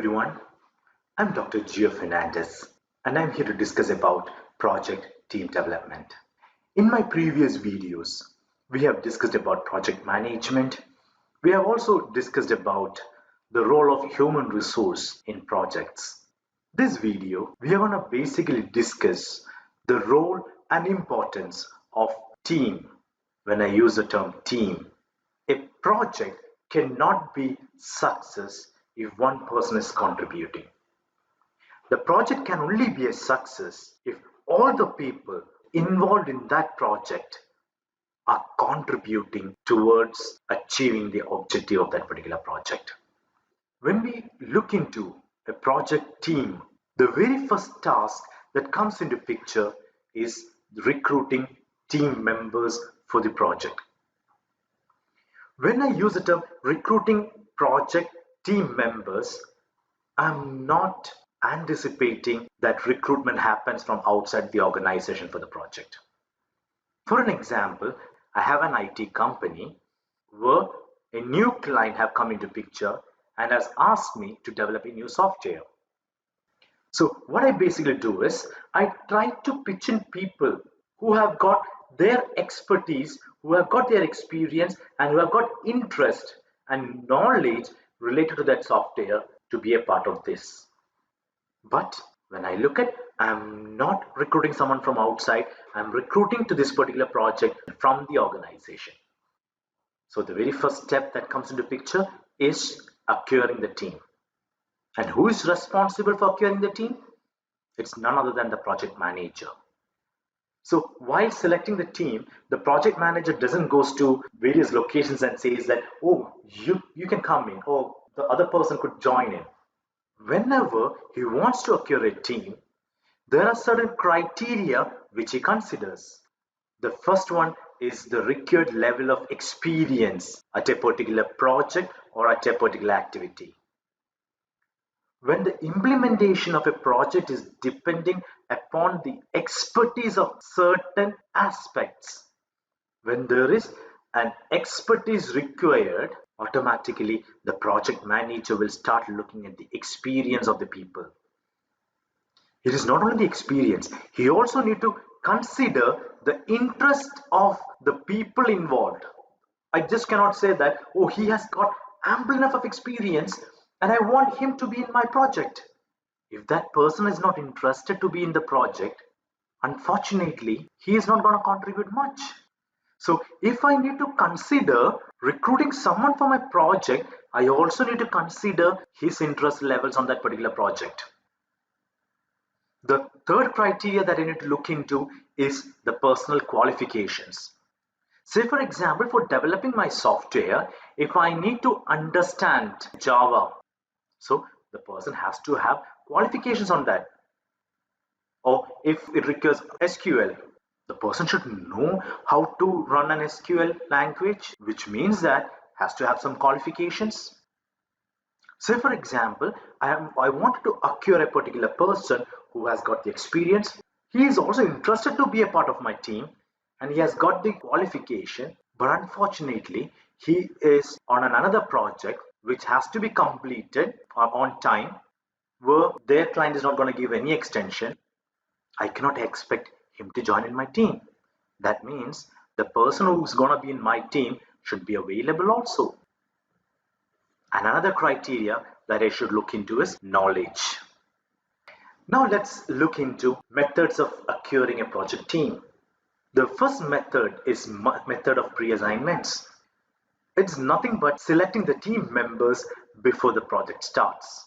everyone, I'm Dr. Fernandez and I'm here to discuss about project team development. In my previous videos, we have discussed about project management. We have also discussed about the role of human resource in projects. This video, we are going to basically discuss the role and importance of team. When I use the term team, a project cannot be success if one person is contributing. The project can only be a success if all the people involved in that project are contributing towards achieving the objective of that particular project. When we look into a project team, the very first task that comes into picture is recruiting team members for the project. When I use the term recruiting project team members, I'm not anticipating that recruitment happens from outside the organization for the project. For an example, I have an IT company where a new client have come into picture and has asked me to develop a new software. So what I basically do is I try to pitch in people who have got their expertise, who have got their experience, and who have got interest and knowledge related to that software to be a part of this. But when I look at, I'm not recruiting someone from outside, I'm recruiting to this particular project from the organization. So the very first step that comes into picture is acquiring the team. And who is responsible for acquiring the team? It's none other than the project manager. So while selecting the team, the project manager doesn't go to various locations and says that, oh, you can come in, or the other person could join in. Whenever he wants to acquire a team, there are certain criteria which he considers. The first one is the required level of experience at a particular project or at a particular activity. When the implementation of a project is depending upon the expertise of certain aspects, when there is an expertise required, automatically the project manager will start looking at the experience of the people. It is not only the experience, he also need to consider the interest of the people involved. I just cannot say that, oh, he has got ample enough of experience and I want him to be in my project. If that person is not interested to be in the project, unfortunately, he is not going to contribute much. So if I need to consider recruiting someone for my project, I also need to consider his interest levels on that particular project. The third criteria that I need to look into is the personal qualifications. Say for example, for developing my software, if I need to understand Java, so the person has to have qualifications on that. Or if it requires SQL, the person should know how to run an SQL language, which means that has to have some qualifications. Say for example, I wanted to acquire a particular person who has got the experience. He is also interested to be a part of my team and he has got the qualification, but unfortunately he is on another project which has to be completed on time, where their client is not going to give any extension. I cannot expect him to join in my team. That means the person who's going to be in my team should be available also. And another criteria that I should look into is knowledge. Now let's look into methods of acquiring a project team. The first method is method of pre-assignments. It's nothing but selecting the team members before the project starts.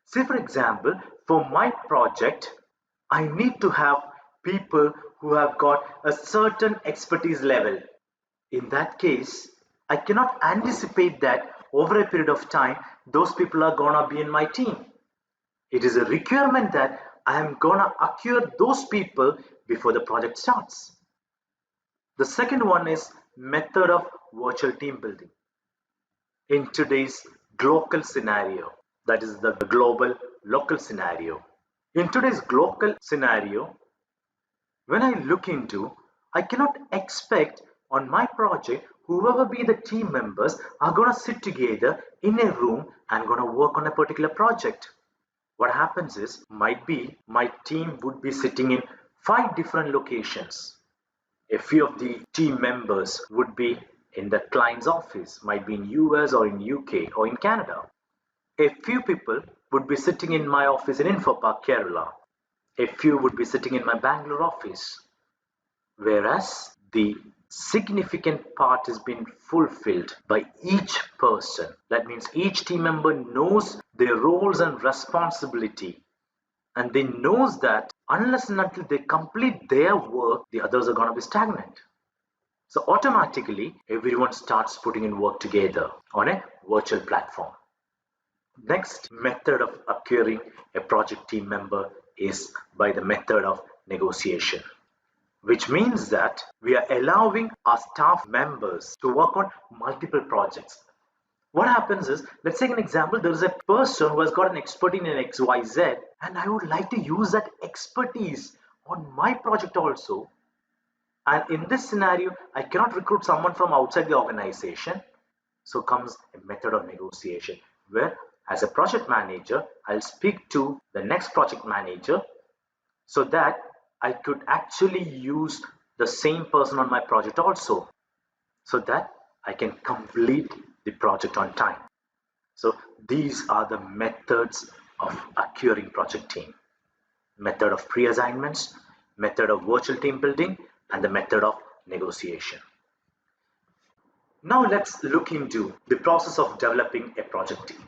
Say for example, for my project, I need to have people who have got a certain expertise level. In that case, I cannot anticipate that over a period of time, those people are gonna be in my team. It is a requirement that I am gonna acquire those people before the project starts. The second one is method of virtual team building. In today's global scenario, that is the global local scenario. In today's global scenario, when I look into, I cannot expect on my project, whoever be the team members are going to sit together in a room and going to work on a particular project. What happens is, might be my team would be sitting in 5 different locations. A few of the team members would be in the client's office, might be in US or in UK or in Canada. A few people would be sitting in my office in Infopark, Kerala. A few would be sitting in my Bangalore office. Whereas the significant part is being fulfilled by each person. That means each team member knows their roles and responsibility, and they knows that unless and until they complete their work, the others are going to be stagnant. So automatically everyone starts putting in work together on a virtual platform. Next method of acquiring a project team member is by the method of negotiation, which means that we are allowing our staff members to work on multiple projects. What happens is, let's take an example, there is a person who has got an expertise in XYZ, and I would like to use that expertise on my project also. And in this scenario, I cannot recruit someone from outside the organization. So comes a method of negotiation where, as a project manager, I'll speak to the next project manager so that I could actually use the same person on my project also, so that I can complete the project on time. So these are the methods of acquiring project team. Method of pre-assignments, method of virtual team building, and the method of negotiation. Now let's look into the process of developing a project team.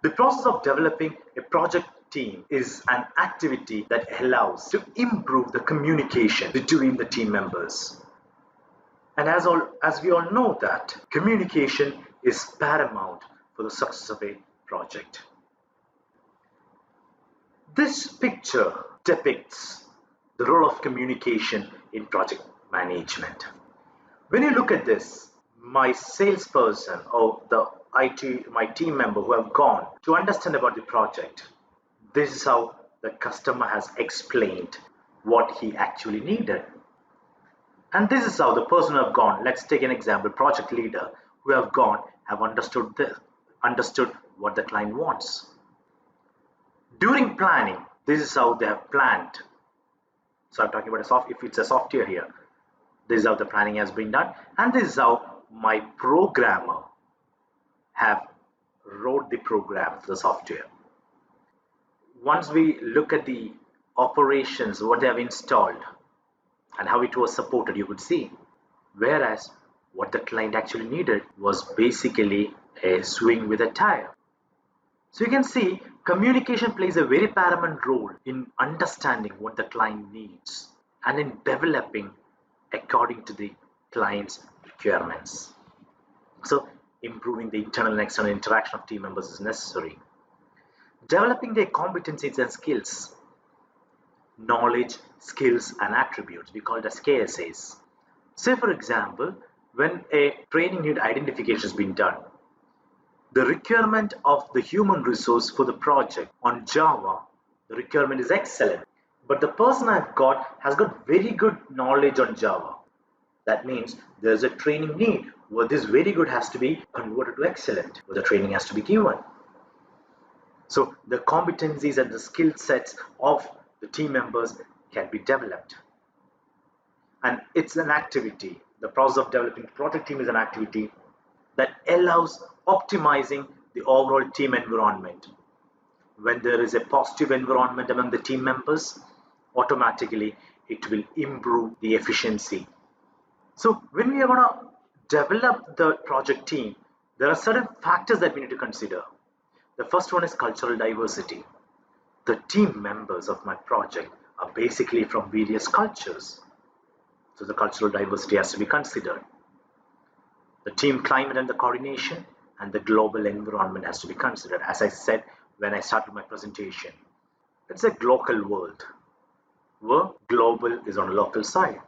The process of developing a project team is an activity that allows to improve the communication between the team members. And as we all know that communication is paramount for the success of a project. This picture depicts the role of communication in project management. When you look at this, my salesperson or my team member who have gone to understand about the project, this is how the customer has explained what he actually needed. And this is how the person who have gone, let's take an example, project leader who have gone, have understood what the client wants. During planning, this is how they have planned. So I'm talking about if it's a software here, this is how the planning has been done, and this is how my programmer have wrote the program for the software. Once we look at the operations, what they have installed and how it was supported, you could see. Whereas what the client actually needed was basically a swing with a tire. So you can see communication plays a very paramount role in understanding what the client needs and in developing according to the client's requirements. So improving the internal and external interaction of team members is necessary. Developing their competencies and skills, knowledge, skills, and attributes, we call it as KSAs. Say for example, when a training need identification has been done, the requirement of the human resource for the project on Java, the requirement is excellent. But the person I've got has got very good knowledge on Java. That means there's a training need where this very good has to be converted to excellent, where the training has to be given. So the competencies and the skill sets of the team members can be developed. And it's an activity. The process of developing project team is an activity that allows optimizing the overall team environment. When there is a positive environment among the team members, automatically it will improve the efficiency. So when we are going to develop the project team, there are certain factors that we need to consider. The first one is cultural diversity. The team members of my project are basically from various cultures. So the cultural diversity has to be considered. The team climate and the coordination and the global environment has to be considered. As I said when I started my presentation, it's a local world where global is on a local side.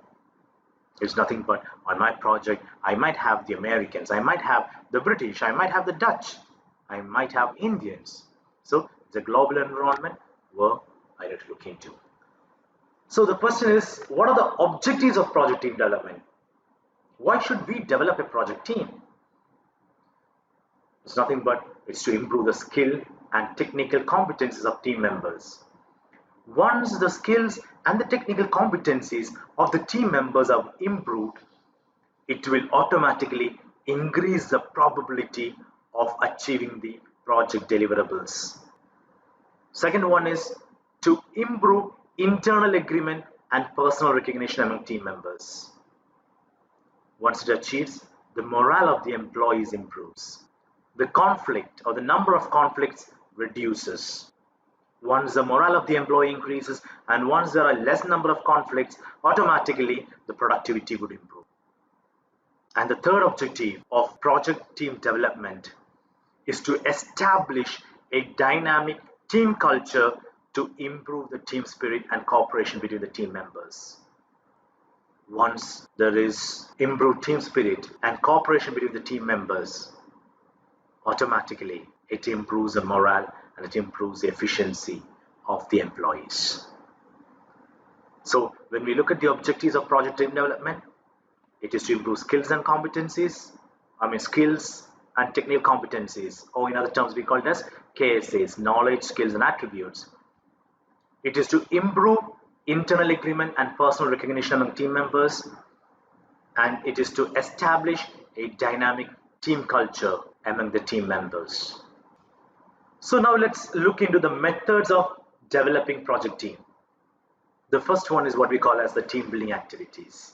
It's nothing but on my project, I might have the Americans, I might have the British, I might have the Dutch, I might have Indians. So it's a global environment where I need to look into. So the question is, what are the objectives of project team development? Why should we develop a project team? It's nothing but it's to improve the skill and technical competencies of team members. Once the skills and the technical competencies of the team members are improved, it will automatically increase the probability of achieving the project deliverables. Second one is to improve internal agreement and personal recognition among team members. Once it achieves, the morale of the employees improves. The conflict or the number of conflicts reduces. Once the morale of the employee increases and once there are less number of conflicts, automatically the productivity would improve. And the third objective of project team development is to establish a dynamic team culture to improve the team spirit and cooperation between the team members. Once there is improved team spirit and cooperation between the team members, automatically it improves the morale and it improves the efficiency of the employees. So when we look at the objectives of project team development, it is to improve skills and competencies, skills and technical competencies, or in other terms we call it as KSAs, knowledge, skills and attributes. It is to improve internal agreement and personal recognition among team members, and it is to establish a dynamic team culture among the team members. So now let's look into the methods of developing project team. The first one is what we call as the team building activities.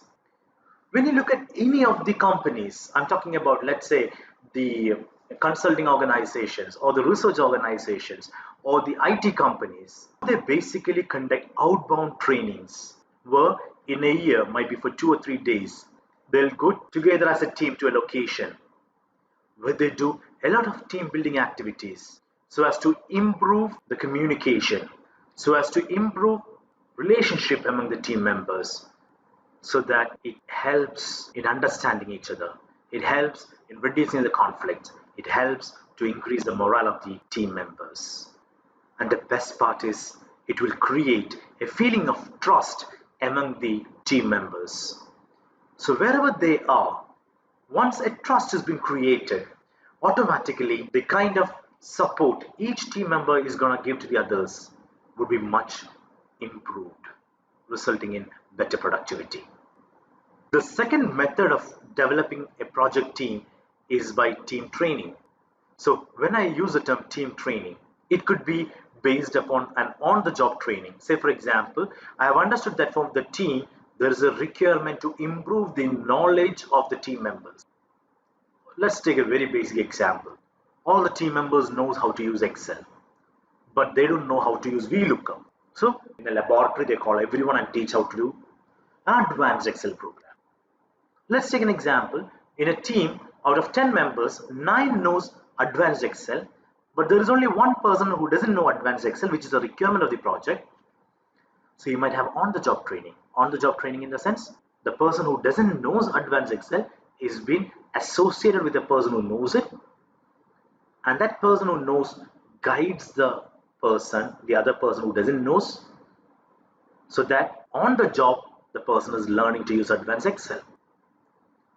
When you look at any of the companies, I'm talking about, let's say, the consulting organizations or the research organizations or the IT companies, they basically conduct outbound trainings where in a year, might be for 2 or 3 days, they'll go together as a team to a location where they do a lot of team building activities so as to improve the communication, so as to improve relationship among the team members, so that it helps in understanding each other. It helps in reducing the conflict. It helps to increase the morale of the team members. And the best part is it will create a feeling of trust among the team members. So wherever they are, once a trust has been created, automatically the kind of support each team member is going to give to the others would be much improved, resulting in better productivity. The second method of developing a project team is by team training. So when I use the term team training, it could be based upon an on-the-job training. Say for example, I have understood that from the team there is a requirement to improve the knowledge of the team members. Let's take a very basic example. All the team members knows how to use Excel, but they don't know how to use VLOOKUP. So in a laboratory they call everyone and teach how to do an advanced Excel program. Let's take an example. In a team, out of 10 members, 9 knows advanced Excel, but there is only one person who doesn't know advanced Excel, which is a requirement of the project. So you might have on-the-job training. On-the-job training in the sense, the person who doesn't knows advanced Excel is being associated with the person who knows it, and that person who knows guides the other person who doesn't knows, so that on the job the person is learning to use advanced Excel.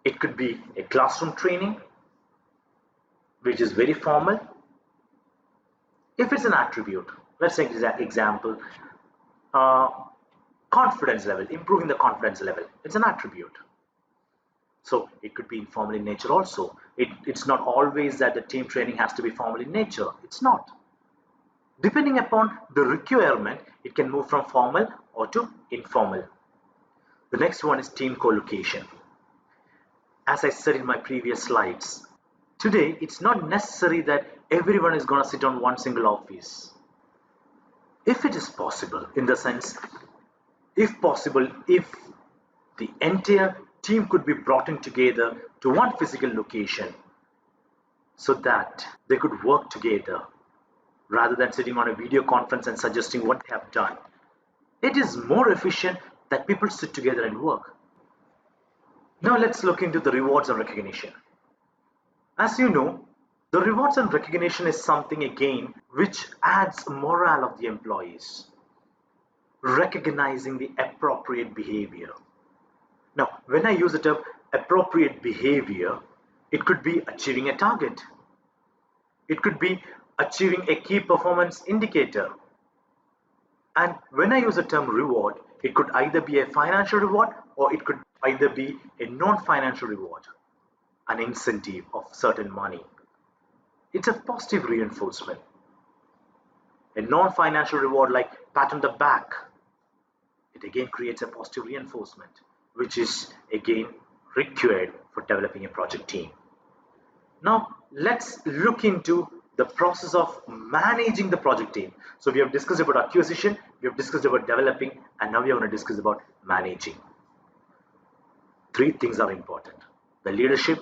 It could be a classroom training, which is very formal. If it's an attribute, let's take an example, confidence level, improving the confidence level. It's an attribute. So it could be informal in nature also. It's not always that the team training has to be formal in nature. It's not. Depending upon the requirement, it can move from formal or to informal. The next one is team co-location. As I said in my previous slides, today it's not necessary that everyone is going to sit on one single office. If it is possible, in the sense, if possible, if the entire team could be brought in together to one physical location so that they could work together rather than sitting on a video conference and suggesting what they have done. It is more efficient that people sit together and work. Now let's look into the rewards and recognition. As you know, the rewards and recognition is something again which adds morale of the employees, recognizing the appropriate behavior. Now, when I use the term appropriate behavior, it could be achieving a target. It could be achieving a key performance indicator. And when I use the term reward, it could either be a financial reward or it could either be a non-financial reward, an incentive of certain money. It's a positive reinforcement. A non-financial reward like pat on the back, it again creates a positive reinforcement, which is again required for developing a project team. Now, let's look into the process of managing the project team. So we have discussed about acquisition, we have discussed about developing, and now we are going to discuss about managing. Three things are important: the leadership,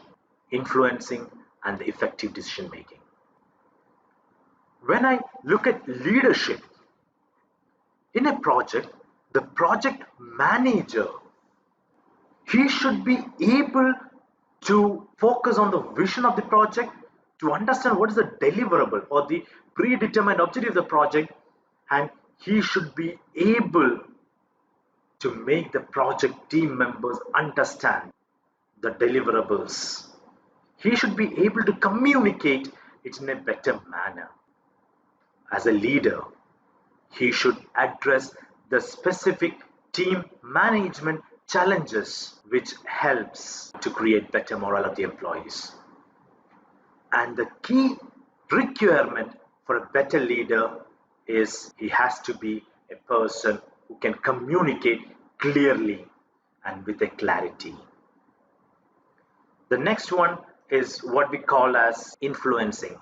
influencing, and the effective decision making. When I look at leadership in a project, the project manager, he should be able to focus on the vision of the project, to understand what is the deliverable or the predetermined objective of the project, and he should be able to make the project team members understand the deliverables. He should be able to communicate it in a better manner. As a leader, he should address the specific team management challenges, which helps to create better morale of the employees. And the key requirement for a better leader is he has to be a person who can communicate clearly and with a clarity. The next one is what we call as influencing.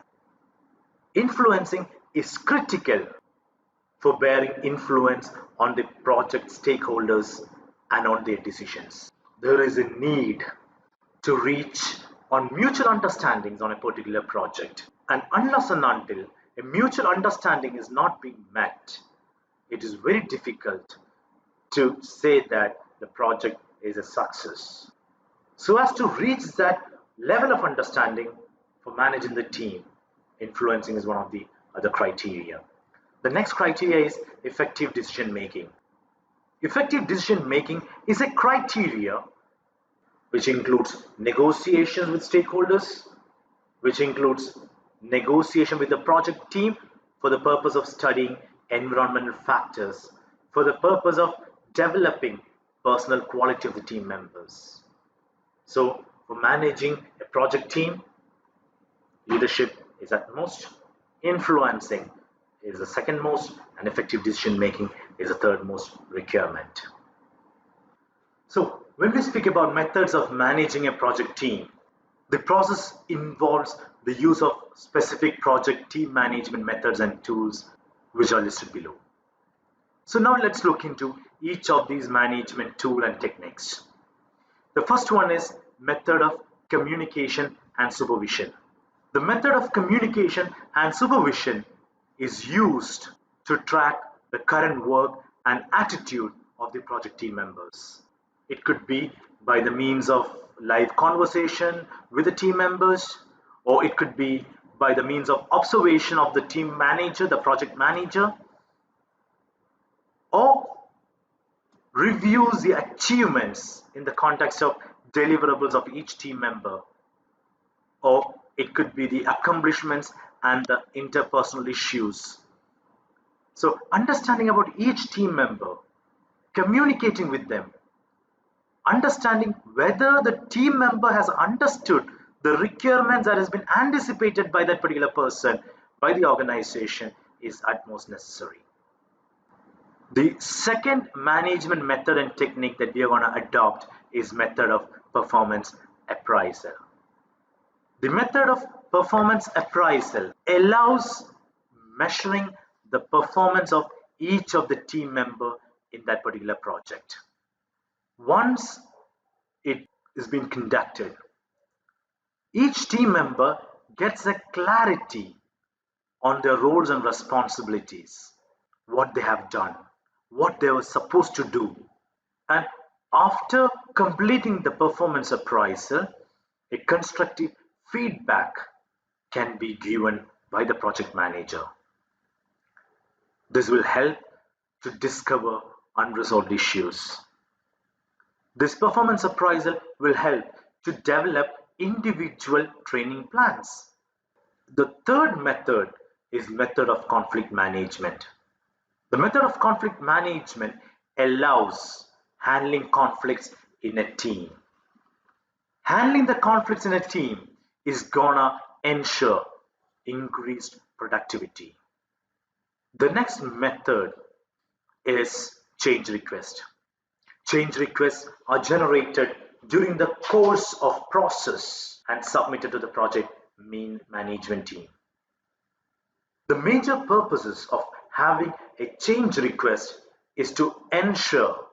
Influencing is critical for bearing influence on the project stakeholders and on their decisions. There is a need to reach on mutual understandings on a particular project. And unless and until a mutual understanding is not being met, it is very difficult to say that the project is a success. So as to reach that level of understanding for managing the team, influencing is one of the other criteria. The next criteria is effective decision making. Effective decision making is a criteria which includes negotiations with stakeholders, which includes negotiation with the project team for the purpose of studying environmental factors, for the purpose of developing personal quality of the team members. So for managing a project team, leadership is at most, influencing is the second most, and effective decision making is the third most requirement. So when we speak about methods of managing a project team, the process involves the use of specific project team management methods and tools which are listed below. So now let's look into each of these management tool and techniques. The first one is method of communication and supervision. The method of communication and supervision is used to track the current work and attitude of the project team members. It could be by the means of live conversation with the team members, or it could be by the means of observation of the team manager, the project manager, or reviews the achievements in the context of deliverables of each team member, or it could be the accomplishments and the interpersonal issues. So understanding about each team member, communicating with them, understanding whether the team member has understood the requirements that has been anticipated by that particular person, by the organization, is utmost necessary. The second management method and technique that we are going to adopt is method of performance appraisal. The method of performance appraisal allows measuring the performance of each of the team member in that particular project. Once it is being conducted, each team member gets a clarity on their roles and responsibilities, what they have done, what they were supposed to do. And after completing the performance appraisal, a constructive feedback can be given by the project manager. This will help to discover unresolved issues. This performance appraisal will help to develop individual training plans. The third method is method of conflict management. The method of conflict management allows handling conflicts in a team. Handling the conflicts in a team is gonna ensure increased productivity. The next method is change request. Change requests are generated during the course of process and submitted to the project management team. The major purposes of having a change request is to ensure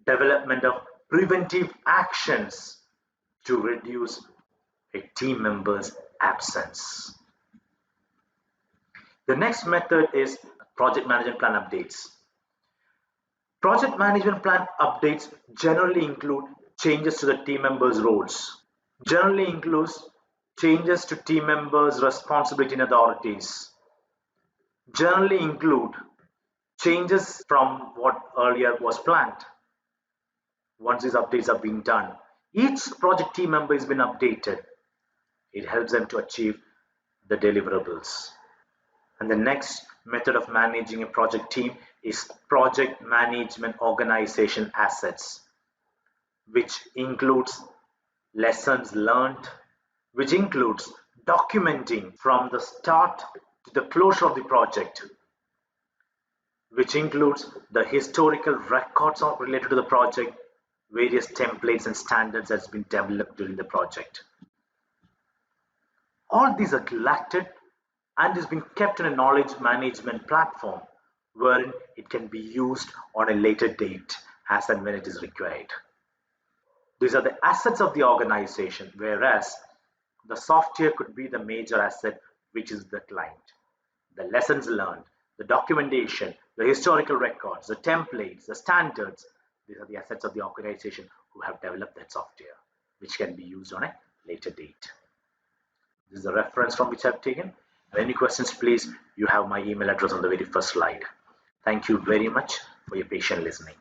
development of preventive actions to reduce a team member's absence. The next method is project management plan updates. Project management plan updates generally include changes to the team members' roles, generally includes changes to team members' responsibility and authorities, generally include changes from what earlier was planned. Once these updates are being done, each project team member has been updated. It helps them to achieve the deliverables. And the next method of managing a project team is project management organization assets, which includes lessons learned, which includes documenting from the start to the closure of the project, which includes the historical records related to the project, various templates and standards that's been developed during the project. All these are collected and is being kept in a knowledge management platform wherein it can be used on a later date as and when it is required. These are the assets of the organization, whereas the software could be the major asset, which is the client. The lessons learned, the documentation, the historical records, the templates, the standards, these are the assets of the organization who have developed that software, which can be used on a later date. This is the reference from which I've taken. Any questions, please, you have my email address on the very first slide. Thank you very much for your patient listening.